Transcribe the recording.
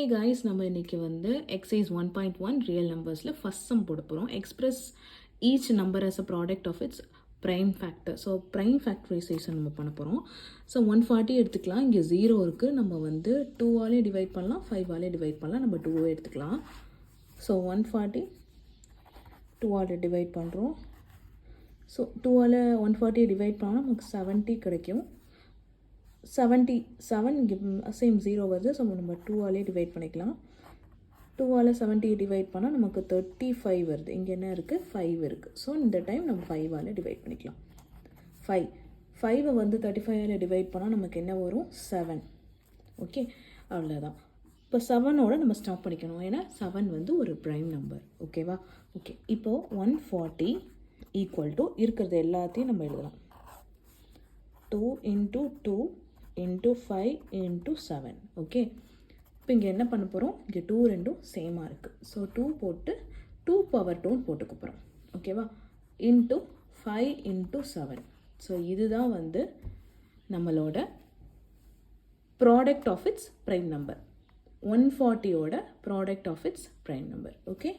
Hey guys, நம்ம இன்னைக்கு வந்து exercise 1.1 real numbersல first sum போட போறோம். Express each number as a product of its prime factor. So prime factorization நம்ம பண்ண போறோம். So 140 எடுத்துக்கலாம். இங்க 0 இருக்கு. நம்ம வந்து 2 ஆலே டிவைட் பண்ணலாம், 5 ஆலே டிவைட் பண்ணலாம். நம்ம 2 எடுத்துக்கலாம். So 140 2 ஆலே டிவைட் பண்றோம். So 2 ஆல 140 டிவைட் பண்ணா நமக்கு 70 கிடைக்கும். 77 இங்கே சேம் 0 வருது. ஸோ நம்ம 2 ஆலே டிவைட் பண்ணிக்கலாம். 2 ஆல் 70 டிவைட் பண்ணால் நமக்கு 35 வருது. இங்கே என்ன இருக்குது? 5 இருக்குது. ஸோ இந்த டைம் நம்ம 5 ஆல் டிவைட் பண்ணிக்கலாம். 5 வந்து 35 ஆல் டிவைட் பண்ணால் நமக்கு என்ன வரும்? 7. ஓகே, அவ்வளோதான். இப்போ 7ஓட நம்ம ஸ்டாப் பண்ணிக்கணும். ஏன்னா 7 வந்து ஒரு ப்ரைம் நம்பர். ஓகேவா? ஓகே, இப்போது 140 ஈக்குவல் டு இருக்கிறது எல்லாத்தையும் நம்ம எழுதலாம். 2 into 2 into 5 into 7. ஓகே, இப்போ இங்கே என்ன பண்ண போகிறோம்? இங்கே 2 ரெண்டும் சேமாக இருக்குது. ஸோ 2 போட்டு 2 power 2 போட்டுக்க போகிறோம். ஓகேவா? Into 5 into 7. ஸோ இதுதான் வந்து நம்மளோட product of its prime number. 140ஓட product of its prime number. Okay.